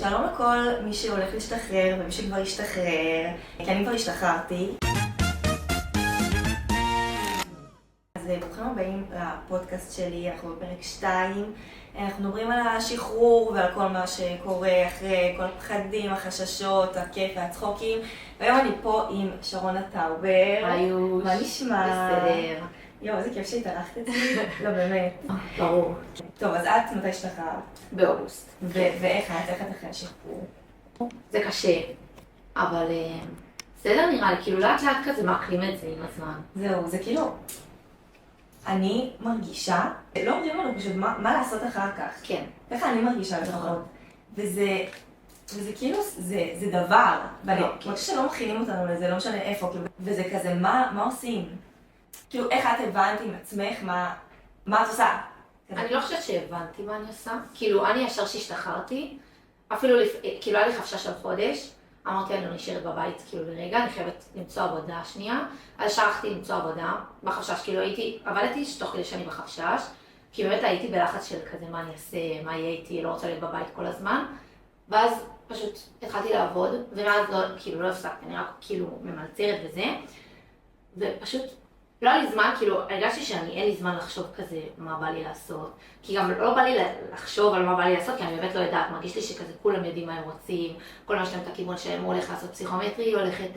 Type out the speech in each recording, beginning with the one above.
שלום לכל מי שהולך להשתחרר ומי שכבר השתחרר, כי אני כבר השתחררתי. אז ברוכים הבאים לפודקאסט שלי, אנחנו בפרק 2. אנחנו מדברים על השחרור ועל כל מה שקורה אחרי כל הפחדים, החששות, הכיף והצחוקים. והיום אני פה עם שרונה טאובר. היוש. מה נשמע? בסדר. יואו, איזה כיף שהתארחת אצלי. לא, באמת. ברור. טוב, אז את מתי השתחררת? באוגוסט. ואיך את אחרי השחרור? זה קשה, אבל בסדר נראה לי, כאילו לאט לאט כזה מאכלים את זה עם הזמן. זהו, זה כאילו, אני מרגישה, לא אומרים לנו פשוט מה לעשות אחר כך. כן. ככה אני מרגישה לפחות. וזה כאילו, זה דבר. ואני מרגישה שלא מכינים אותנו לזה, לא משנה איפה, וזה כזה, מה עושים? כאילו, איך את הבנת עם עצמך, מה את עושה? אני לא חושבת שהבנתי מה אני עושה. כאילו, אני ישר שהשתחררתי, אפילו, כאילו היה לי חפשה של חודש, אמרתי אני לא נשארת בבית, כאילו לרגע, אני חייבת למצוא עבודה שנייה, אז שרחתי למצוא עבודה בחפשש, כאילו עבדתי תוך כדי שאני בחפשש, כי באמת הייתי בלחץ של כזה מה אני אעשה, מה יהיה איתי, לא רוצה להיות בבית כל הזמן, ואז פשוט התחלתי לעבוד, ומאז לא הפסקתי, אני רק כאילו ממלצרת וזה, ופשוט לא היה לי זמן, כאילו הרגשתי אין לי זמן לחשוב כזה מה בא לי לעשות, כי גם לא בא לי לחשוב על מה בא לי לעשות, כי אני באמת לא יודעת, מרגיש לי שכזה כולם יודעים מה הם רוצים, כל מה שלהם את הכיוון שהם, הוא הולך לעשות פסיכומטרי, הולכת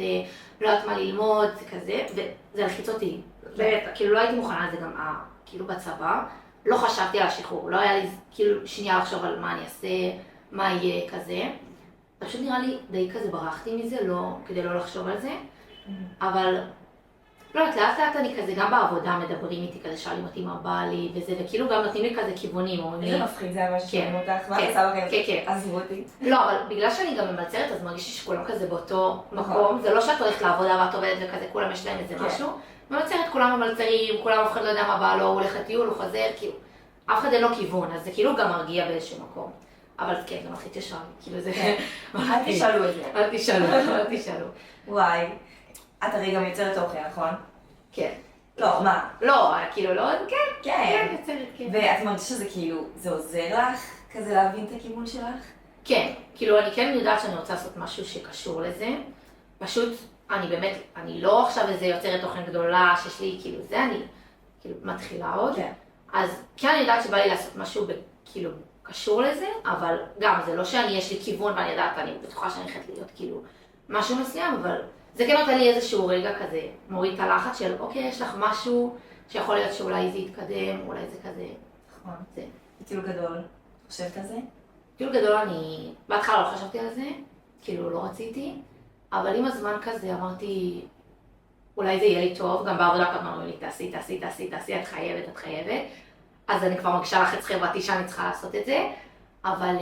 לא יודעת מה ללמוד, זה כזה, וזה לחיץ אותי, באמת, כאילו לא הייתי מוכנה לזה גם כאילו בצבא, לא חשבתי על השחרור, לא היה לי כאילו שנייה לחשוב על מה אני אעשה, מה יהיה כזה, פשוט נראה לי די כזה ברחתי מזה, כדי לא לחשוב על זה, אבל לא יודעת, לאט לאט אני כזה, גם בעבודה מדברים איתי כזה, שואלים אותי מה בא לי וזה, וכאילו גם נותנים לי כזה כיוונים, אומרים לי... איזה מפחיד זה היה ששואלים אותך, מה עשה בכם? כן. עזבו אותי. לא, אבל בגלל שאני גם ממלצרת, אז מרגיש לי שכולם כזה באותו מקום, זה לא שאת הולכת לעבודה ואת עובדת וכזה, כולם יש להם איזה משהו. ממלצרת, כולם ממלצרים, כולם אף אחד לא יודע מה בא לו, הוא הולך לטיול, הוא חוזר, כאילו, אף אחד אין לו כיוון, אז זה כאילו גם מרגיע באיזשהו מקום. אבל כן, זה מלחיץ ישר, כאילו זה... אל תשאלו את זה. אל תשאלו. וואי, את הרי גם יוצרת אוכל, נכון? כן. לא, מה? לא, כאילו לא, כן. כן. יוצרת, כן. ואת מרגישה שזה כאילו, זה עוזר לך כזה להבין את הכיוון שלך? כן, כאילו אני כן יודעת שאני רוצה לעשות משהו שקשור לזה, פשוט אני באמת, אני לא עכשיו איזה יוצרת תוכן גדולה שיש לי, כאילו זה אני כאילו מתחילה עוד, כן. אז כן אני יודעת שבא לי לעשות משהו כאילו קשור לזה, אבל גם זה לא יש לי כיוון ואני יודעת, אני בטוחה שאני הולכת להיות כאילו משהו מסוים, אבל זה כן נותן לי איזשהו רגע כזה, מוריד את הלחץ של אוקיי, יש לך משהו שיכול להיות שאולי זה יתקדם, אולי זה כזה, נכון. זה. טיול גדול, את חושבת על זה? טיול גדול אני, בהתחלה לא חשבתי על זה, כאילו לא רציתי, אבל עם הזמן כזה אמרתי, אולי זה יהיה לי טוב, גם בעבודה כמה אומרים לי, תעשי, את חייבת, אז אני כבר מרגישה לחץ חברתי שאני צריכה לעשות את זה, אבל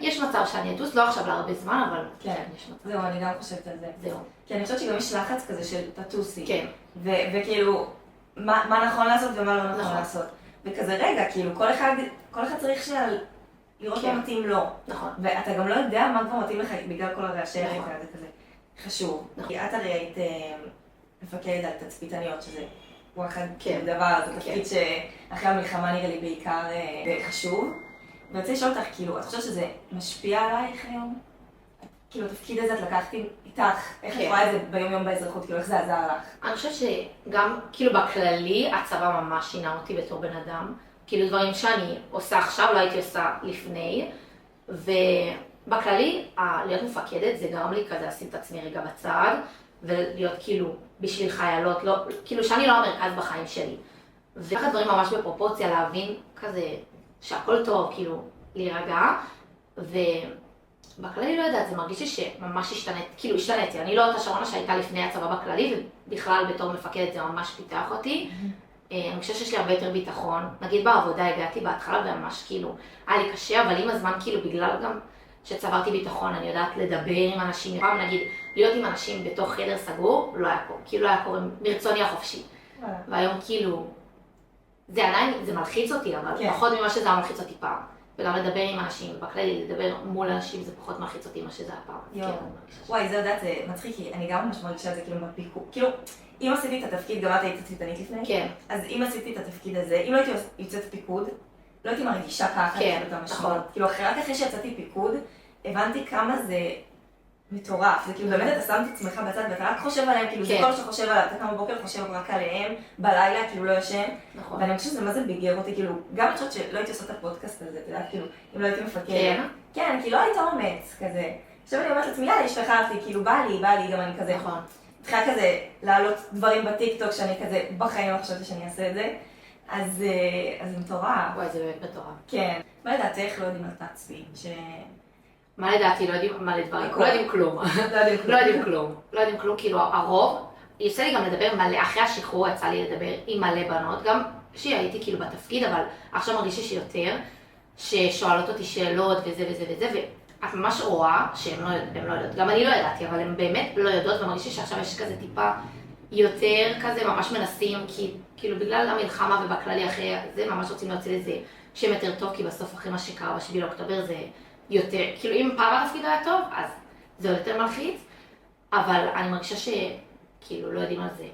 יש מצב שאני אטוס, לא עכשיו להרבה זמן, אבל כן, יש מצב. זהו, אני גם חושבת על זה. זהו. כי אני חושבת שגם יש לחץ כזה של תטוסי. כן. וכאילו, מה נכון לעשות ומה לא נכון נכון. לעשות. וכזה רגע, כאילו, כל אחד צריך לראות מה מתאים לו. נכון. ואתה גם לא יודע מה כבר מתאים לך בגלל כל הרעשי נכון. הרקע, זה כזה חשוב. נכון. כי את הרי היית מפקדת על תצפיתניות, שזה וואחד כן. דבר, זה תפקיד שאחרי המלחמה נראה לי בעיקר חשוב. ואני רוצה לשאול אותך, כאילו, את חושבת שזה משפיע עלייך היום? כאילו, התפקיד הזה את לקחת איתך, איך את רואה את זה ביום יום באזרחות, כאילו, איך זה עזר לך? אני חושבת שגם, כאילו בכללי, הצבא ממש שינה אותי בתור בן אדם. כאילו דברים שאני עושה עכשיו, לא הייתי עושה לפני. ובכללי, להיות מפקדת זה גרם לי כזה לשים את עצמי רגע בצד, ולהיות כאילו בשביל חיילות, לא, כאילו שאני לא המרכז בחיים שלי. ולקחת דברים ממש בפרופורציה, להבין כזה שהכל טוב, כאילו להירגע. בכללי לא יודעת, זה מרגיש לי שממש השתניתי. אני לא אותה שרונה שהייתה לפני הצבא בכללי, ובכלל בתור מפקדת זה ממש פיתח אותי. אני חושבת שיש לי הרבה יותר ביטחון. נגיד בעבודה הגעתי בהתחלה וממש כאילו, היה לי קשה, אבל עם הזמן כאילו בגלל גם שצברתי ביטחון, אני יודעת לדבר עם אנשים. פעם נגיד, להיות עם אנשים בתוך חדר סגור, לא היה קורה, כאילו לא היה קורה מרצוני החופשי. והיום כאילו, זה עדיין, זה מלחיץ אותי, אבל פחות ממה שזה היה מלחיץ אותי פעם. וגם לדבר עם אנשים, בכללי לדבר מול אנשים זה פחות מלחיץ אותי מה שזה הפעם. וואי, זה יודעת, זה מצחיק, כי אני גם ממש מרגישה את זה כאילו בפיקוד. כאילו, אם עשיתי את התפקיד, גם את היית תצפיתנית לפני? כן. אז אם עשיתי את התפקיד הזה, אם לא הייתי יוצאת פיקוד, לא הייתי מרגישה ככה, כן, את המשמעות. נכון. כאילו, רק אחרי שיצאתי פיקוד, הבנתי כמה זה מטורף. זה כאילו, באמת אתה שם את עצמך בצד, ואתה רק חושב עליהם, כאילו, זה כל שאתה חושב עליו, אתה קם בבוקר חושב רק עליהם, בלילה, כאילו, לא ישן. נכון. ואני חושבת שזה מה זה ביגר אותי, כאילו, גם אני חושבת שלא הייתי עושה את הפודקאסט הזה, אתה יודעת, כאילו, אם לא הייתי מפקד. כן? כן, כי לא היית אומץ, כזה. עכשיו אני אומרת לעצמי, יאללה, השתחררתי, כאילו, בא לי, גם אני כזה. נכון. התחילה כזה להעלות דברים בטיקטוק שאני כזה בחיים לא חשבתי שאני אעשה את זה. אז זה מטורף. וואי, זה באמת מטורף. כן. מה לדעתך לא יודעים על תעצבי? מה לדעתי? לא יודעים מלא דברים. הכל. לא יודעים כלום. לא יודעים כלום. לא יודעים כלום. לא יודעים כלום, כאילו הרוב, יוצא לי גם לדבר מלא, אחרי השחרור יצא לי לדבר עם מלא בנות, גם שהייתי כאילו בתפקיד, אבל עכשיו מרגישה שיותר, ששואלות אותי שאלות וזה וזה וזה, ואת ממש רואה שהן לא יודעות. גם אני לא ידעתי, אבל הן באמת לא יודעות, ומרגישה שעכשיו יש כזה טיפה יותר כזה, ממש מנסים, כי כאילו בגלל המלחמה ובכללי אחרי זה, ממש רוצים להוציא לזה שם יותר טוב, כי בסוף אחרי מה שקרה ב7 לאוקטובר זה יותר, כאילו אם פעם התפקיד היה טוב, אז זה יותר מלחיץ, אבל אני מרגישה שכאילו לא יודעים על זה,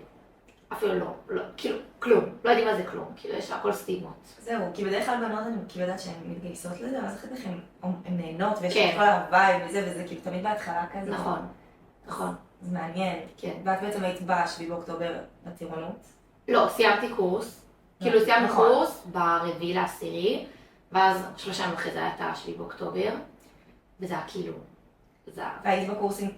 אפילו לא, כאילו כלום, לא יודעים על זה כלום, כאילו יש הכל סטיגמות. זהו, כי בדרך כלל בנות אני כאילו יודעת שהן מתגייסות לזה, אז אחרי כך הן נהנות, ויש כן. את כל הווייב וזה כאילו תמיד בהתחלה כזה. נכון, נכון. זה מעניין. כן. ואת בעצם היית ב7 באוקטובר בטירונות. לא, סיימתי קורס, כאילו סיימתי נכון. קורס ב4/10, ואז 3 ימים אחרי זה היה את ה7 באוקטובר, וזה היה כאילו, זה היה, והיית בקורס עם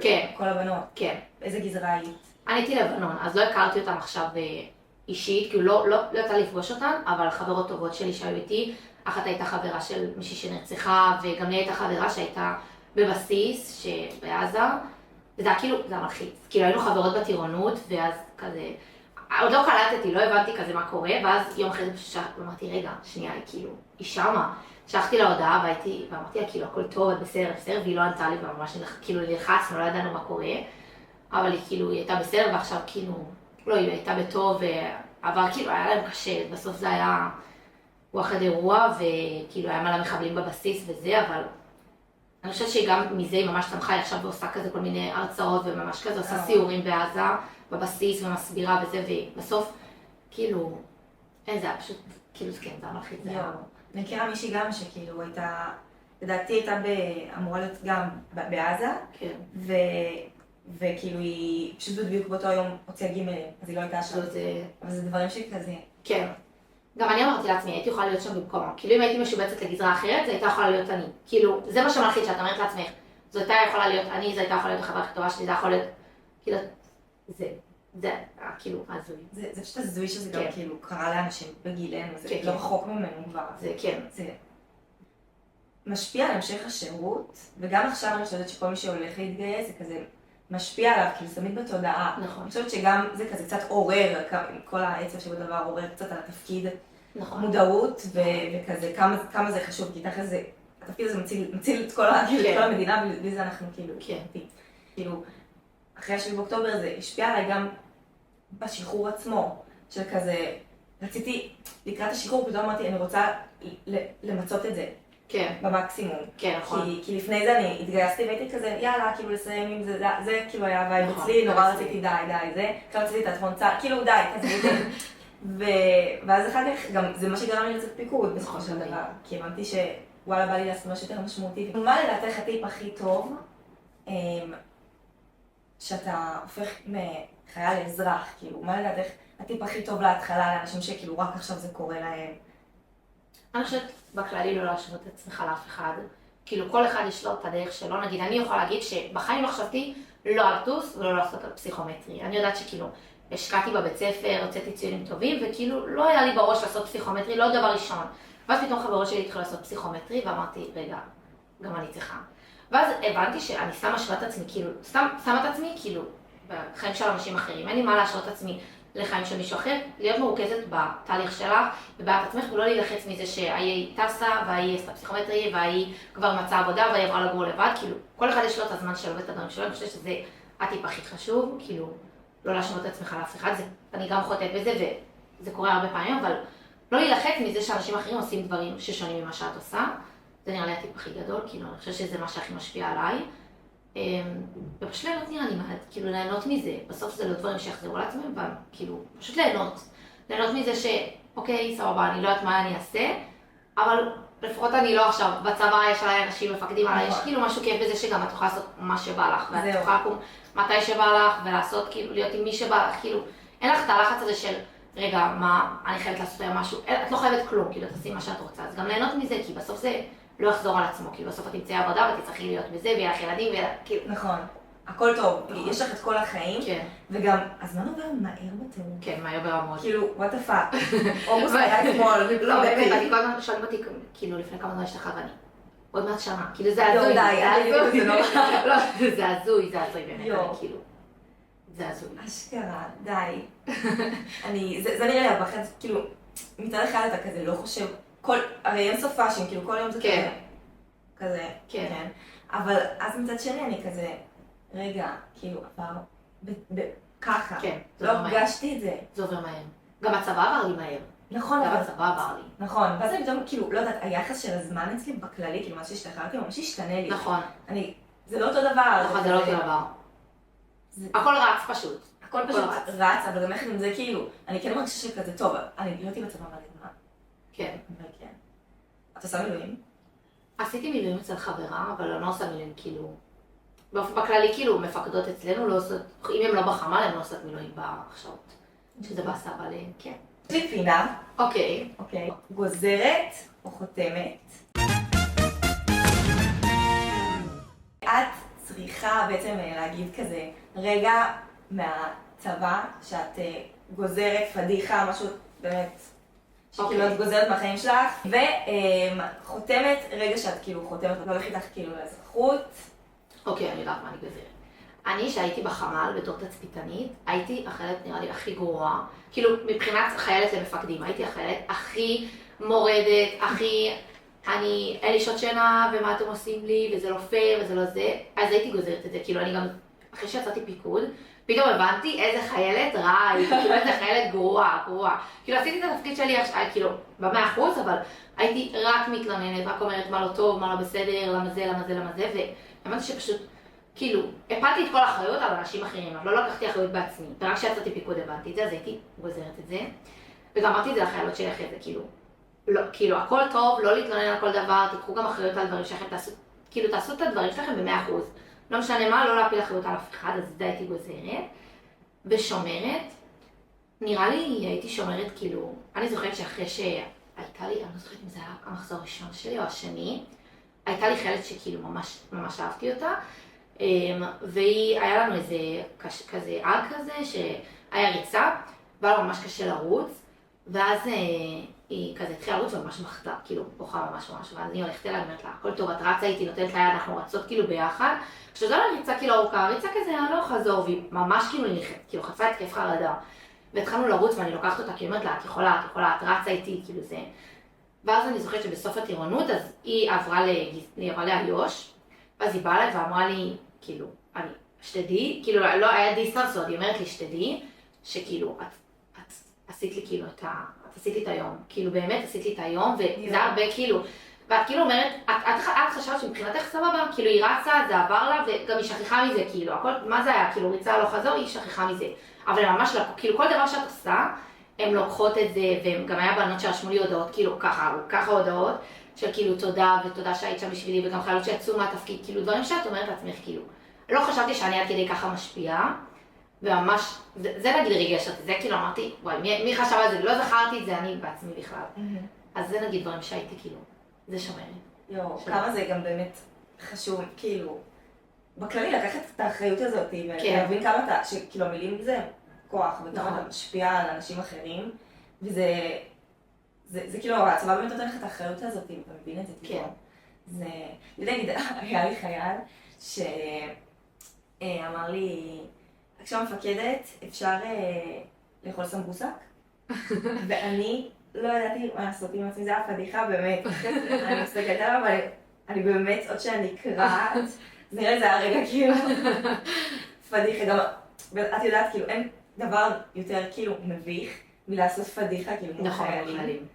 כן. כל הבנות. כן. איזה גזרה היית? אני הייתי לבנון, אז לא הכרתי אותם עכשיו אישית, כאילו לא יצא לפגוש אותן, אבל חברות טובות שלי שהיו איתי, אחת הייתה חברה של מישהי שנרצחה, וגם לי הייתה חברה שהייתה בבסיס בעזה, וזה היה כאילו, זה היה מלחיץ. כאילו היינו חברות בטירונות, ואז כזה, עוד לא קלטתי, לא הבנתי כזה מה קורה, ואז יום אחרי זה פשוט אמרתי, רגע, שנייה, היא כאילו, היא שמה. שלחתי לה הודעה ואמרתי לה, כאילו, הכל טוב, את בסדר, והיא לא ענתה לי, וממש כאילו נלחצנו, לא ידענו מה קורה. אבל היא כאילו, היא הייתה בסדר, ועכשיו כאילו, לא, היא הייתה בטוב, אבל כאילו היה להם קשה, בסוף זה היה וואחד אירוע, וכאילו היה מלא מחבלים בבסיס וזה, אבל אני חושבת שגם מזה היא ממש צמחה, היא עכשיו ועושה כזה כל מיני הרצאות, וממש כזה עושה סיורים בעזה, בבסיס, ומסבירה וזה, ובסוף, כאילו, אין, זה היה פשוט, כאילו, כן, זה היה מלחיץ, זה היה... אני מכירה מישהי גם שכאילו הייתה, לדעתי הייתה אמורה להיות גם בעזה, כן. וכאילו היא פשוט בדיוק באותו יום הוציאה גימלים, אז היא לא הייתה שם. זה... אבל זה דברים שכזה. כן. גם אני אמרתי לעצמי, הייתי יכולה להיות שם במקומה. כאילו אם הייתי משובצת לגזרה אחרת, זה הייתה יכולה להיות אני. כאילו, זה מה שמלחיץ שאת אומרת לעצמך. זו הייתה יכולה להיות אני, זו הייתה יכולה להיות החברה הכי טובה שלי, זה יכול להיות... כאילו, זה, כאילו, הזוי. זה פשוט הזוי שזה גם כן. כאילו קרה לאנשים בגילנו, זה כן, לא כן. רחוק ממנו כבר. זה כן. זה משפיע על המשך השירות, וגם עכשיו אני חושבת שכל מי שהולך להתגייס זה כזה משפיע עליו, כאילו זה תמיד בתודעה. נכון. אני חושבת שגם זה כזה קצת עורר, כל העצב שבדבר עורר קצת על התפקיד, נכון. מודעות וכזה, כמה זה חשוב, כי תכף זה, התפקיד הזה מציל את כל המדינה, ובלי זה אנחנו כאילו, כאילו, אחרי ה7 באוקטובר זה השפיע עליי גם בשחרור עצמו, של כזה, רציתי, לקראת השחרור פתאום אמרתי, אני רוצה למצות את זה. כן. במקסימום. כן, נכון. כי לפני זה אני התגייסתי והייתי כזה, יאללה, כאילו לסיים עם זה, זה כאילו היה וייב נכון, אצלי, נורא אצלי. רציתי די, זה, עכשיו רציתי תיאטרון צה"ל, כאילו די, תעזבי את זה. ואז אחר כך, גם זה מה שגרם לי לצאת פיקוד בסופו של דבר, כי הבנתי שוואלה, בא לי לעשות משהו יותר משמעותי. מה לדעתך הטיפ הכי טוב, שאתה הופך מחייל לאזרח, כאילו, מה לדעתך הטיפ הכי טוב להתחלה לאנשים שכאילו רק עכשיו זה קורה להם? אני חושבת בכללי לא להשוות את עצמך לאף אחד. כאילו כל אחד יש לו את הדרך שלו. נגיד, אני יכולה להגיד שבחיים לא חשבתי לא לטוס ולא לעשות פסיכומטרי. אני יודעת שכאילו השקעתי בבית ספר, הוצאתי ציונים טובים, וכאילו לא היה לי בראש לעשות פסיכומטרי, לא דבר ראשון. ואז פתאום חברות שלי התחילו לעשות פסיכומטרי, ואמרתי, רגע, גם אני צריכה. ואז הבנתי שאני שמה את עצמי, כאילו, שמה את עצמי, כאילו, בחיים של אנשים אחרים. אין לי מה להשוות את עצמי לחיים של מישהו אחר, להיות מרוכזת בתהליך שלך ובעת עצמך, ולא להילחץ מזה שהיא טסה, והיא עשתה פסיכומטרי, והיא כבר מצאה עבודה, והיא עברה לגור לבד, כאילו, כל אחד יש לו את הזמן שלו ואת הדברים שלו, אני חושבת שזה הטיפ הכי חשוב, כאילו, לא להשוות את עצמך לאף אחד, אני גם חוטאת בזה, וזה קורה הרבה פעמים, אבל לא להילחץ מזה שאנשים אחרים עושים דברים ששונים ממה שאת עושה, זה נראה לי הטיפ הכי גדול, כאילו, אני חושבת שזה מה שהכי משפיע עליי. ופשוט ליהנות נראה לי, כאילו ליהנות מזה, בסוף זה לא דברים שיחזרו לעצמם, וכאילו פשוט ליהנות מזה אוקיי, סבבה, אני לא יודעת מה אני אעשה, אבל לפחות אני לא עכשיו, בצבא יש עליי אנשים מפקדים עליי, יש כאילו משהו כיף בזה שגם את יכולה לעשות מה שבא לך, ואת יכולה לקום מתי שבא לך, ולעשות כאילו, להיות עם מי שבא לך, כאילו, אין לך את הלחץ הזה של, רגע, מה, אני חייבת לעשות היום משהו, את לא חייבת כלום, כאילו, תעשי מה שאת רוצה, אז גם ליהנות מזה, כי בסוף זה לא יחזור על עצמו, כי בסוף את תמצאי עבודה ותצטרכי להיות בזה, ויהיה לך ילדים, כאילו... נכון, הכל טוב, יש לך את כל החיים, כן. וגם, הזמן עובר מהר בטירוף. כן, מהר ברמות. כאילו, what the fuck, אוגוסט היה אתמול, לא, באמת, אני כל הזמן שואלים אותי, כאילו, לפני כמה זמן השתחררת ואני, עוד מעט שנה, כאילו, זה הזוי, זה הזוי, זה הזוי באמת, אני כאילו, זה הזוי. אשכרה, די. זה נראה לי הפחד, כאילו, מצד אחד אתה כזה לא חושב, הרי אין סוף פאשן, כאילו כל יום זה כזה, כן. אבל אז מצד שני אני כזה, רגע, כאילו, עבר ככה, לא הרגשתי את זה. זה עובר מהר. גם הצבא עבר לי מהר. נכון, גם הצבא עבר לי. נכון, ואז אני פתאום, כאילו, לא יודעת, היחס של הזמן אצלי בכללי, כאילו, מה שהשתחררתי, ממש השתנה לי. נכון. זה לא אותו דבר. נכון, זה לא אותו דבר. הכל רץ פשוט. הכל פשוט רץ, אבל גם איך עם זה כאילו, אני כן מרגישה שכזה טוב, אני לא הייתי בצבא מלא זמן. כן. אבל כן. את עושה מילואים? עשיתי מילואים אצל חברה, אבל אני לא עושה מילואים כאילו... בכללי כאילו מפקדות אצלנו לא עושות, אם הם לא בחמ"ל הם לא עושות מילואים בהכשרות. שזה בעשה, אבל כן. יש לי פינה. אוקיי. גוזרת או חותמת? את צריכה בעצם להגיד כזה רגע מהצבא שאת גוזרת פדיחה, משהו באמת שכאילו את גוזרת מהחיים שלך, וחותמת רגע שאת כאילו חותמת, לא הולכת לך כאילו לאזרחות. אוקיי, אני יודעת מה אני גוזרת. אני שהייתי בחמ"ל בתור תצפיתנית, הייתי החיילת נראה לי הכי גרועה, כאילו מבחינת חיילת למפקדים, הייתי החיילת הכי מורדת, הכי... אין לי שעות שינה, ומה אתם עושים לי, וזה לא פייר, וזה לא זה, אז הייתי גוזרת את זה, כאילו אני גם, אחרי שיצאתי פיקוד, פתאום הבנתי איזה חיילת רעה, כאילו איזה חיילת גרועה, כאילו עשיתי את התפקיד שלי, כאילו, ב100%, אבל הייתי רק מתלוננת, רק אומרת מה לא טוב, מה לא בסדר, למה זה, והאמנתי שפשוט, כאילו, הפלתי את כל האחריות על אנשים אחרים, אבל לא לקחתי אחריות בעצמי, ורק כשיצאתי פיקוד הבנתי את זה, אז הייתי גוזרת את זה, וגם אמרתי את זה לחיילות שלי אחרי זה, לא, כאילו, הכל טוב, לא להתלונן על כל דבר, תיקחו גם אחריות על דברים שלכם, תעשו את הדברים שלכם ב100%. לא משנה מה, לא להפיל אחריות על אף אחד, אז זה הייתי גוזרת. ושומרת, נראה לי הייתי שומרת, כאילו, אני זוכרת שאחרי שהייתה לי, אני לא זוכרת אם זה היה המחזור הראשון שלי או השני, הייתה לי חיילת שכאילו ממש אהבתי אותה, והיה לנו איזה כזה אג כזה, שהיה ריצה, והיה לו ממש קשה לרוץ, ואז היא כזה התחילה לרוץ וממש מחתה, כאילו, בוכה ממש, ואז אני הולכת אליה, אומרת לה, הכל טוב, את רצה איתי, נותנת לה יד, אנחנו רצות כאילו ביחד, כשזו לה ריצה כאילו ארוכה, ריצה כזה, אני לא חזור, והיא ממש כאילו חטפה את כיף חרדה, והתחלנו לרוץ ואני לוקחת אותה, כאילו אומרת לה, את יכולה, את רצה איתי, כאילו זה, ואז אני זוכרת שבסוף הטירונות, אז היא עברה לאיו"ש, ואז היא באה אליי ואמרה לי, כאילו, שתדעי, כאילו, לא היה דיסטנס, היא אומרת לי, שתדעי, שכאילו, את עשית לי כאילו את עשית לי את היום, כאילו באמת עשית לי את היום, וזה הרבה כאילו, ואת כאילו אומרת, את חשבת שמבחינתך סבבה, כאילו היא רצה, זה עבר לה, וגם היא שכחה מזה, כאילו, הכל, מה זה היה, כאילו ריצה לא חזור, היא שכחה מזה, אבל ממש לא, כאילו כל דבר שאת עושה, הן לוקחות את זה, והם גם היה בנות שרשמו לי הודעות, כאילו ככה הודעות, של כאילו תודה, ותודה שהיית שם בשבילי, וגם חיילות שיצאו מהתפקיד, כאילו דברים שאת אומרת לעצמך, כאילו, לא חשבתי שאני עד כדי ככה משפיעה, וממש, זה נגיד ריגש אותי, זה כאילו אמרתי, וואי, מי חשב על זה? לא זכרתי את זה, אני בעצמי בכלל. אז זה נגיד דברים שהייתי כאילו, זה שומר לי. כמה זה גם באמת חשוב, כאילו, בכללי לקחת את האחריות הזאת, ולהבין כמה אתה, שכאילו המילים זה כוח, וכמה אתה משפיע על אנשים אחרים, וזה כאילו, הצבא באמת נותן לך את האחריות הזאת, אם אתה מבין את זה, כאילו. זה, נגיד, היה לי חייל שאמר לי, כשהמפקדת אפשר לאכול סמבוסק, ואני לא ידעתי מה לעשות עם עצמי, זה היה פדיחה באמת, אני מסתכלת עליו, אבל אני באמת, עוד שאני קראת, נראה לי זה היה רגע כאילו, פדיחה, גם, את יודעת, כאילו אין דבר יותר כאילו מביך מלעשות פדיחה, כאילו כמו חיילים.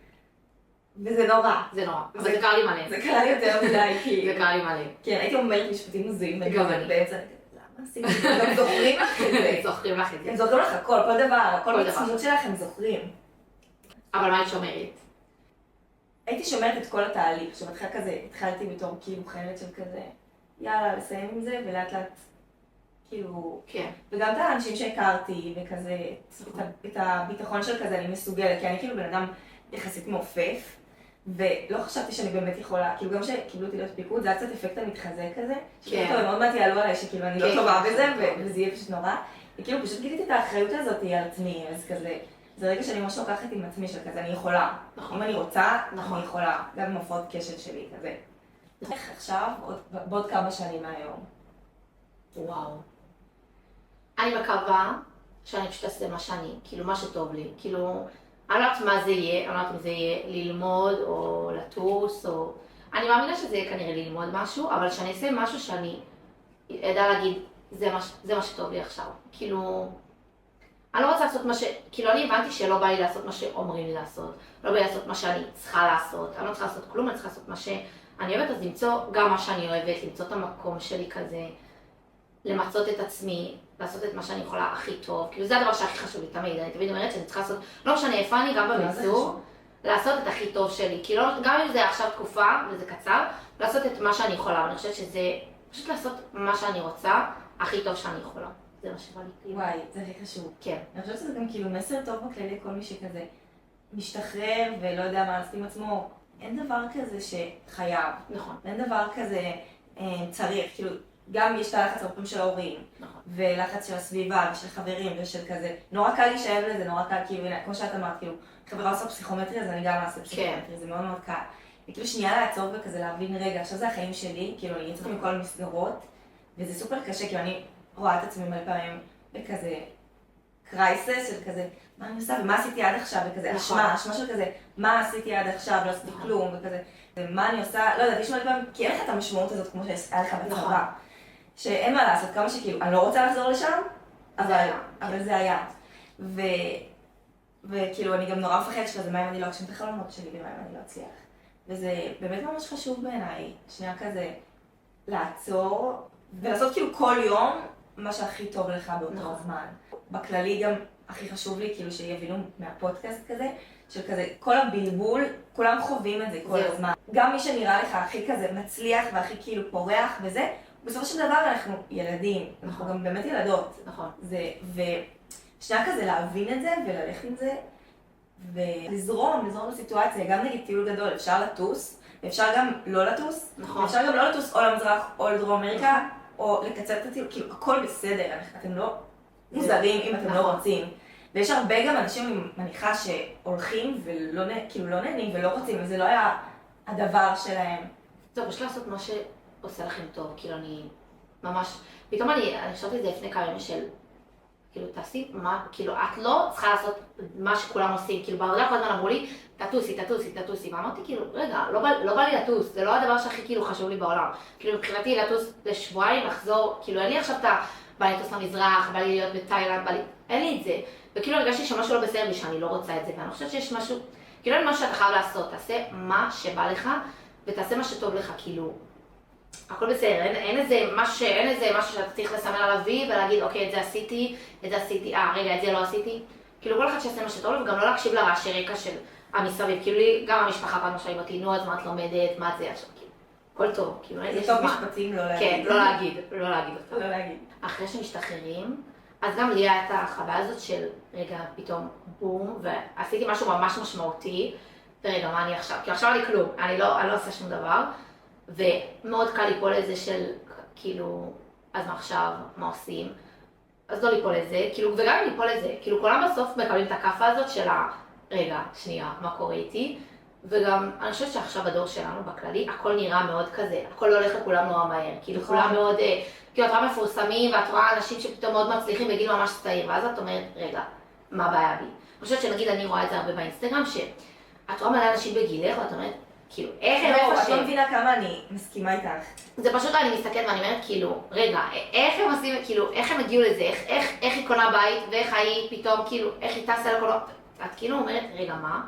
וזה נורא. זה נורא, אבל זה קרה לי מלא. זה קרה לי יותר מדי, כאילו. זה קרה לי מלא. כן, הייתי אומרת משפטים מזויים, גם אני. באמצע, למה עשיתי? הם זוכרים לך את זה. זוכרים לך את זה. הם זוכרים לך הכל, כל דבר, כל מצמות שלך הם זוכרים. אבל מה היית שומרת? הייתי שומרת את כל התהליך, שבהתחלה כזה, התחלתי בתור כאילו חייבת של כזה, יאללה, לסיים עם זה, ולאט לאט, כאילו... כן. וגם את האנשים שהכרתי, וכזה, את הביטחון של כזה אני מסוגלת, כי אני כאילו בן אדם יחסית מעופף, ולא חשבתי שאני באמת יכולה, כאילו גם שקיבלו אותי להיות פיקוד, זה היה קצת אפקט המתחזק כזה, שכאילו טוב, הם מאוד מעט יעלו עליי, שכאילו אני לא טובה בזה, וזה יהיה פשוט נורא, וכאילו פשוט גיליתי את האחריות הזאת על עצמי, אז כזה, זה רגע שאני ממש לוקחת עם עצמי של כזה, אני יכולה, אם אני רוצה, אני יכולה, גם עם הפרעות קשב שלי, כזה. איך עכשיו, בעוד כמה שנים מהיום? וואו. אני מקווה שאני פשוט אעשה מה שאני, כאילו מה שטוב לי, כאילו, אני לא יודעת מה זה יהיה, אני לא יודעת אם זה יהיה ללמוד או לטוס או... אני מאמינה שזה יהיה כנראה ללמוד משהו, אבל שאני אעשה משהו שאני אדע להגיד, זה מה שטוב לי עכשיו. כאילו, אני לא רוצה לעשות מה כאילו אני הבנתי שלא בא לי לעשות מה שאומרים לי לעשות, לא בא לי לעשות מה שאני צריכה לעשות, אני לא צריכה לעשות כלום, אני צריכה לעשות מה שאני אוהבת, אז למצוא גם מה שאני אוהבת, למצוא את המקום שלי כזה, למצות את עצמי, לעשות את מה שאני יכולה הכי טוב, כאילו זה הדבר שהכי חשוב לי תמיד, אני תמיד אומרת שאני צריכה לעשות, לא משנה איפה אני, גם בביצור, לעשות את הכי טוב שלי, כאילו גם אם זה עכשיו תקופה וזה קצר, לעשות את מה שאני יכולה, ואני חושבת שזה פשוט לעשות מה שאני רוצה, הכי טוב שאני יכולה, זה מה שבא לי. וואי, זה הכי חשוב. כן. אני חושבת שזה גם כאילו מסר טוב בכללי לכל מי שכזה משתחרר ולא יודע מה לעשות עם עצמו, אין דבר כזה שחייב, נכון. אין דבר כזה צריך, כאילו גם יש את הלחץ הרבה פעמים של ההורים, נכון. ולחץ של הסביבה ושל חברים ושל כזה, נורא קל להישאב לזה, נורא קל, כאילו, כמו שאת אמרת, כאילו, חברה עושה פסיכומטרי, אז אני גם אעשה פסיכומטרי, זה מאוד מאוד קל. וכאילו שנייה לעצור וכזה להבין, רגע, עכשיו זה החיים שלי, כאילו, אני יצאתי מכל המסגרות, וזה סופר קשה, כאילו, אני רואה את עצמי מלא פעמים בכזה קרייסס של כזה, מה אני עושה ומה עשיתי עד עכשיו, וכזה, אשמה של כזה, מה עשיתי עד עכשיו, לא עשיתי כלום, וכזה, ומה אני עושה, לא יודעת, יש מלא פעמים, כי אין לך את המשמעות הזאת כמו שהיה לך בצבא. שאין מה לעשות, כמה שכאילו, אני לא רוצה לחזור לשם, אבל זה היה. וכאילו, אני גם נורא מפחדת שכזה, מה אם אני לא אגשים את החלומות שלי, ומה אם אני לא אצליח. וזה באמת ממש חשוב בעיניי, שנייה כזה, לעצור, ולעשות כאילו כל יום מה שהכי טוב לך באותו זמן. בכללי גם הכי חשוב לי, כאילו, שיבינו מהפודקאסט כזה, של כזה, כל הבלבול, כולם חווים את זה כל הזמן. גם מי שנראה לך הכי כזה מצליח והכי כאילו פורח וזה, בסופו של דבר אנחנו ילדים, אנחנו גם באמת ילדות. נכון. ושנייה כזה להבין את זה וללכת עם זה ולזרום בסיטואציה. גם נגיד טיול גדול, אפשר לטוס, ואפשר גם לא לטוס. נכון. אפשר גם לא לטוס או למזרח או לדרום אמריקה, או לקצר את הטיול, כאילו הכל בסדר, אתם לא מוזרים אם אתם לא רוצים. ויש הרבה גם אנשים, אני מניחה, שהולכים ולא כאילו לא נהנים ולא רוצים, וזה לא היה הדבר שלהם. טוב, פשוט לעשות מה שעושה לכם טוב, כאילו אני ממש, פתאום אני חשבתי את זה לפני כמה ימים של, כאילו תעשי מה, כאילו את לא צריכה לעשות מה שכולם עושים, כאילו בעבודה כל הזמן אמרו לי, תטוסי, ואמרתי כאילו, רגע, לא בא לי לטוס, זה לא הדבר שהכי כאילו חשוב לי בעולם, כאילו מבחינתי לטוס לשבועיים, לחזור, כאילו אין לי עכשיו בא לי לטוס למזרח, בא לי להיות בתאילנד, אין לי את זה, וכאילו הרגשתי שמשהו לא בסדר לי, שאני לא רוצה את זה, ואני חושבת שיש משהו, כאילו אין משהו שאתה חייב לעשות, תעשה מה שבא לך, ותעשה מה שטוב לך, כאילו, הכל בסדר, אין איזה משהו שאתה צריך לסמן עליו וי ולהגיד, אוקיי, את זה עשיתי, רגע, את זה לא עשיתי. כאילו כל אחד שיעשה מה שטוב לו, וגם לא להקשיב לרעשי רקע של המסביב. כאילו לי, גם המשפחה פעם שואלים אותי, נו, אז מה את לומדת, מה את זה עכשיו, כאילו, הכל טוב, כאילו, זה טוב משפטים לא להגיד. כן, לא להגיד אותם. לא להגיד. אחרי שמשתחררים, אז גם לי היה את החוויה הזאת של, רגע, פתאום בום, ועשיתי משהו ממש משמעותי, ורגע, מה אני עכשיו? כי עכשיו אני כלום, אני לא עושה שום דבר. ומאוד קל ליפול לזה של, כאילו, אז מה עכשיו, מה עושים? אז לא ליפול לזה, כאילו, וגם אם ליפול לזה, כאילו, כולם בסוף מקבלים את הכאפה הזאת של רגע, שנייה, מה קורה איתי? וגם, אני חושבת שעכשיו בדור שלנו, בכללי, הכל נראה מאוד כזה, הכל הולך לכולם נורא מהר, כאילו, כולם מאוד, כאילו, את רואה מפורסמים, ואת רואה אנשים שפתאום מאוד מצליחים בגיל ממש צעיר, ואז את אומרת, רגע, מה הבעיה בי? אני חושבת שנגיד, אני רואה את זה הרבה באינסטגרם, שאת רואה מלא אנשים בגילך, ואת אומרת, כאילו, איך הם איפה את לא מבינה כמה אני מסכימה איתך. זה פשוט אני מסתכלת ואני אומרת, כאילו, רגע, איך הם עושים, כאילו, איך הם הגיעו לזה, איך היא קונה בית, ואיך היא פתאום, כאילו, איך היא טסה לכל... את כאילו אומרת, רגע, מה?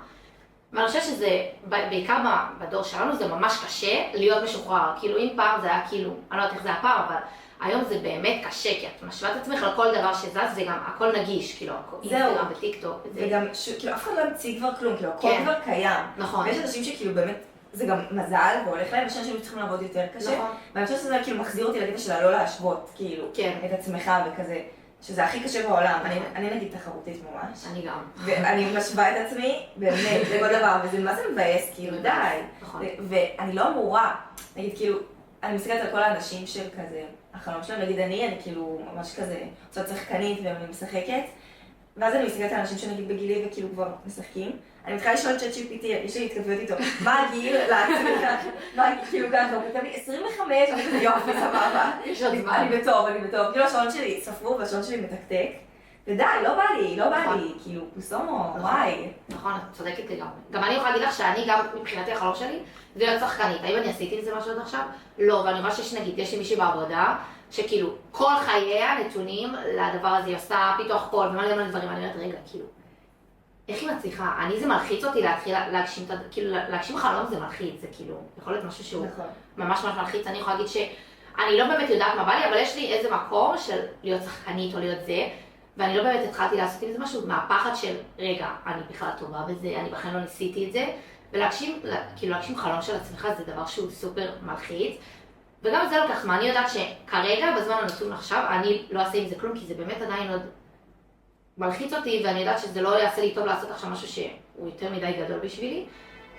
ואני חושבת שזה, בעיקר בדור שלנו, זה ממש קשה להיות משוחרר. כאילו, אם פעם זה היה כאילו, אני לא יודעת איך זה היה פעם, אבל היום זה באמת קשה, כי את משווה את עצמך לכל דבר שזז, זה גם הכל נגיש, כאילו, אינסטגרם וטיקטוק. וגם, כאילו, אף אחד לא המציא כבר כלום, כאילו, הכל כבר קיים. נכון. ויש אנשים שכאילו באמת, זה גם מזל, והולך להם, יש אנשים שצריכים לעבוד יותר קשה. נכון. ואני חושבת שזה כאילו מחזיר אותי לקטע של לא להשוות, כאילו, את עצמך וכזה. שזה הכי קשה בעולם. אני נגיד תחרותית ממש. אני גם. ואני משווה את עצמי, באמת, לכל דבר, וזה מה זה מבאס, כאילו, די. נכון. ואני לא אמורה, נגיד, כאילו, אני מסתכלת על כל האנשים של כזה, החלום שלהם, נגיד אני כאילו ממש כזה, רוצה שחקנית ואני משחקת, ואז אני מסתכלת על אנשים שנגיד בגילי וכאילו כבר משחקים, אני מתחילה לשאול את ChatGPT, יש לי התכתבויות איתו, מה הגיל לעצמי ככה, מה הגיל, כאילו ככה, הוא כתב לי 25, אני כזה יופי, סבבה, אני בטוב, כאילו השעון שלי ספרו והשעון שלי מתקתק, ודי, לא בא לי, כאילו, פוסומו, וואי. נכון, את צודקת לגמרי. גם אני יכולה להגיד לך שאני גם, מבחינתי החלום שלי, זה להיות שחקנית. האם אני עשיתי עם זה משהו עד עכשיו? לא, ואני רואה שיש נגיד, יש לי מישהי בעבודה, שכאילו, כל חייה נתונים לדבר הזה, היא עושה פיתוח קול ומלא דברים, אני אומרת, רגע, כאילו, איך היא מצליחה? אני זה מלחיץ אותי להתחיל להגשים, כאילו, להגשים חלום זה מלחיץ, זה כאילו, יכול להיות משהו שהוא ממש ממש מלחיץ. אני יכולה להגיד שאני לא באמת יודעת מה בא לי, אבל יש לי איזה מקום של להיות שחקנית או להיות זה, ואני לא באמת התחלתי לעשות עם זה משהו מהפחד של, רגע, אני בכלל טובה בזה, אני בכלל לא ניסיתי את זה, ולהגשים, כאילו להגשים חלום של עצמך זה דבר שהוא סופר מלחיץ, וגם זה לוקח מה, אני יודעת שכרגע, בזמן הנתון עכשיו, אני לא אעשה עם זה כלום, כי זה באמת עדיין עוד מלחיץ אותי, ואני יודעת שזה לא יעשה לי טוב לעשות עכשיו משהו שהוא יותר מדי גדול בשבילי,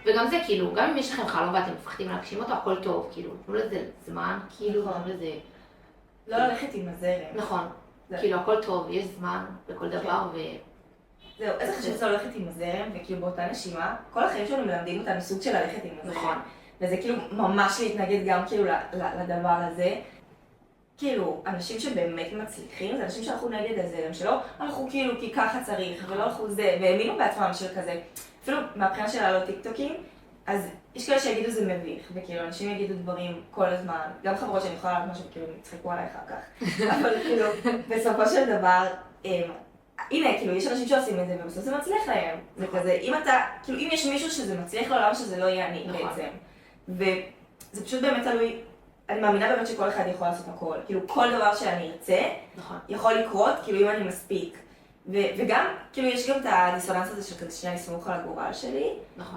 וגם זה כאילו, גם אם יש לכם חלום ואתם מפחדים להגשים אותו, הכל טוב, כאילו, תנו לזה זמן, כאילו, תנו לזה... לא ללכת עם הזרם. נכון. כאילו, הכל טוב, יש זמן לכל דבר ו... זהו, איזה חשוב זה ללכת עם הזרם, וכאילו באותה נשימה, כל החיים שלנו מלמדים אותנו סוג של ללכת עם הזרם. נכון. וזה כאילו ממש להתנגד גם כאילו לדבר הזה. כאילו, אנשים שבאמת מצליחים, זה אנשים שהלכו נגד הזרם, שלא הלכו כאילו כי ככה צריך, ולא הלכו זה, והאמינו בעצמם של כזה. אפילו מהבחינה של לעלות טיקטוקים, אז יש כאלה שיגידו זה מביך, וכאילו אנשים יגידו דברים כל הזמן, גם חברות שאני יכולה לעלות משהו וכאילו יצחקו עליי אחר כך, אבל כאילו בסופו של דבר, הנה כאילו יש אנשים שעושים את זה ובסוף זה מצליח להם, זה כזה, אם אתה, כאילו אם יש מישהו שזה מצליח לו, למה שזה לא יהיה אני בעצם, וזה פשוט באמת תלוי, אני מאמינה באמת שכל אחד יכול לעשות הכל, כאילו כל דבר שאני ארצה, יכול לקרות, כאילו אם אני מספיק. וגם, כאילו יש גם את הדיסוננס הזה של כזה שנייה לסמוך על הגורל שלי,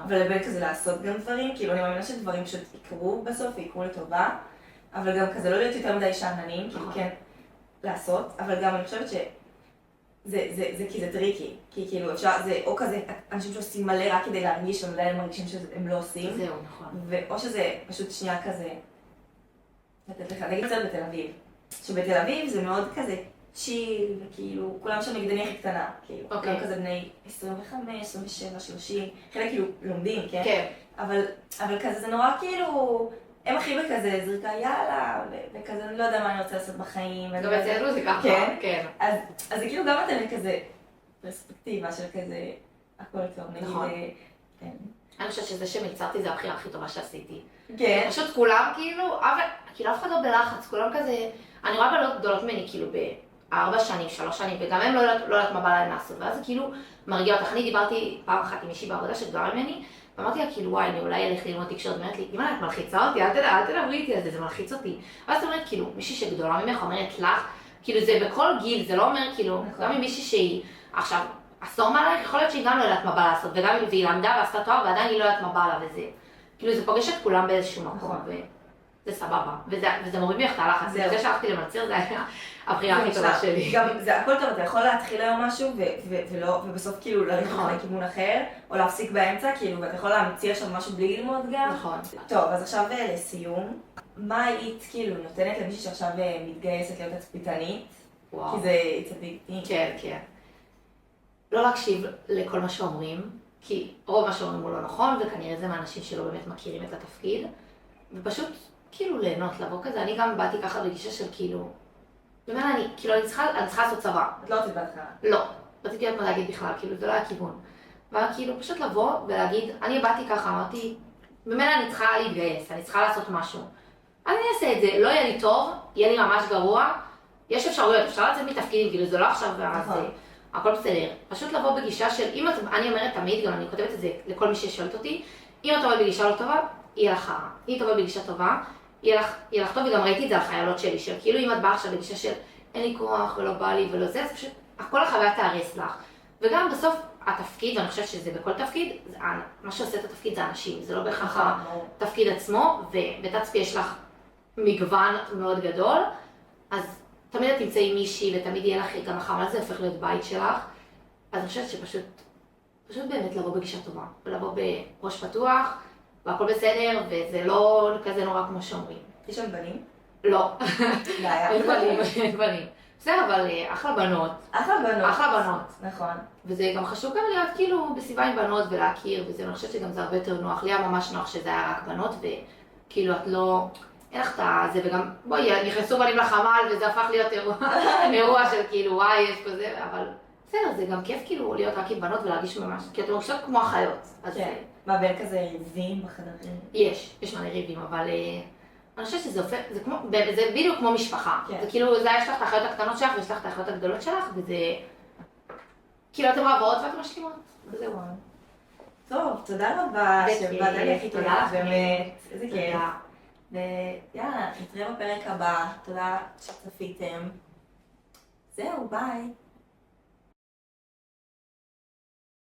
ולבין כזה לעשות גם דברים, כאילו אני מאמינה שדברים פשוט יקרו בסוף ויקרו לטובה, אבל גם כזה לא להיות יותר מדי שאננים, כאילו כן לעשות, אבל גם אני חושבת שזה כי זה טריקי, כי כאילו אפשר, זה או כזה אנשים שעושים מלא רק כדי להרגיש, ומלא הם מרגישים שהם לא עושים, זהו, נכון. או שזה פשוט שנייה כזה, לתת לך, נגיד קצת בתל אביב, שבתל אביב זה מאוד כזה, צ'יל, וכאילו, כולם שם נגדני הכי קטנה, כאילו, כולם כזה בני 25, 27, 30, חלק כאילו לומדים, כן? כן. אבל כזה זה נורא כאילו, הם הכי בכזה זריקה יאללה, וכזה אני לא יודע מה אני רוצה לעשות בחיים. גם אצלנו זה ככה, כן. אז זה כאילו גם נותן לי כזה פרספקטיבה של כזה, הכל טוב, נגיד, כן. אני חושבת שזה שמיצרתי זה הבחירה הכי טובה שעשיתי. כן. פשוט כולם כאילו, אף אחד לא בלחץ, כולם כזה, אני רואה בנות גדולות ממני כאילו ב4 שנים, 3 שנים, וגם הם לא יודעת מה בא להם לעשות, ואז זה כאילו מרגיע אותך. אני דיברתי פעם אחת עם מישהי בעבודה שגדולה ממני, ואמרתי לה כאילו וואי, אני אולי אלך ללמוד תקשורת, ואומרת לי, אמא, את מלחיצה אותי, אל תדברי איתי על זה, זה מלחיץ אותי. ואז זאת אומרת כאילו, מישהי שגדולה ממך אומרת לך, כאילו זה בכל גיל, זה לא אומר כאילו, גם עם מישהי שהיא עכשיו עשור מעלייך, יכול להיות שהיא גם לא יודעת מה בא לעשות, וגם היא למדה ועשתה תואר, ועדיין היא לא יודעת מה בא לה וזה. כאילו זה פוגש את כולם באיזשהו מקום, וזה סבבה. וזה מוריד ממך את הלחץ, זה שהלכתי למלצר, זה היה הבחירה הכי טובה שלי. גם זה הכל טוב, אתה יכול להתחיל היום משהו, ובסוף כאילו ללכת לכיוון אחר, או להפסיק באמצע, כאילו, ואתה יכול להמציא עכשיו משהו בלי ללמוד גם. נכון. טוב, אז עכשיו לסיום, מה היית כאילו נותנת למישהי שעכשיו מתגייסת להיות תצפיתנית? כי זה צדיק. כן, כן. לא להקשיב לכל מה שאומרים, כי רוב מה שאומרים הוא לא נכון, וכנראה זה מהאנשים שלא באמת מכירים את התפקיד, ופשוט כאילו ליהנות, לבוא כזה. אני גם באתי ככה בגישה של כאילו, באמת אני צריכה לעשות צבא. את לא רצית בהתחלה? לא, רציתי להיות מדענית בכלל, כאילו זה לא היה כיוון. וכאילו פשוט לבוא ולהגיד, אני באתי ככה, אמרתי, באמת אני צריכה להתגייס, אני צריכה לעשות משהו. אז אני אעשה את זה, לא יהיה לי טוב, יהיה לי ממש גרוע, יש אפשרויות, אפשר לצאת מתפקידים, כאילו זה לא עכשיו, הכל בסדר. פשוט לבוא בגישה של, אני אומרת תמיד, גם אני כותבת את זה לכל מי ששואלת אותי, אם את עובדת בגישה לא טובה, יהיה לך רע. אם את עובדת בגישה טובה, יהיה לך טוב, וגם ראיתי את זה על חיילות שלי, של כאילו אם את באה עכשיו בגישה של אין לי כוח ולא בא לי ולא זה, אז פשוט, כל החוויה תהרס לך. וגם בסוף התפקיד, ואני חושבת שזה בכל תפקיד, מה שעושה את התפקיד זה אנשים, זה לא בהכרח התפקיד עצמו, ובתצפי יש לך מגוון מאוד גדול, אז תמיד את תמצאי מישהי ותמיד יהיה לך גם החמ"ל הזה הופך להיות בית שלך, אז אני חושבת שפשוט באמת לבוא בגישה טובה, ולבוא בראש פתוח, והכל בסדר, וזה לא כזה נורא כמו שאומרים. יש שם בנים? לא. אין בנים. בסדר, אבל אחלה בנות. אחלה בנות. נכון. וזה גם חשוב גם להיות כאילו בסביבה עם בנות ולהכיר, וזה, אני חושבת שגם זה הרבה יותר נוח. לי היה ממש נוח שזה היה רק בנות, וכאילו את לא, אין לך את זה, וגם בואי, נכנסו בנים לחמ"ל, וזה הפך להיות אירוע של כאילו, וואי, יש פה זה, אבל בסדר, זה גם כיף כאילו להיות רק עם בנות ולהרגיש ממש, כי אתם מרגישות כמו החיות. כן. מה, בין כזה ריבים בחדרים? יש מלא ריבים, אבל אני חושבת שזה הופך, זה בדיוק כמו משפחה. כן. זה כאילו, יש לך את האחיות הקטנות שלך ויש לך את האחיות הגדולות שלך, וזה כאילו אתם רבות ואתם משלימות. וזהו. טוב, תודה רבה שבאת לי הכי טובה, באמת, איזה כיף. ויאללה, נתראה בפרק הבא, תודה שצפיתם. זהו, ביי.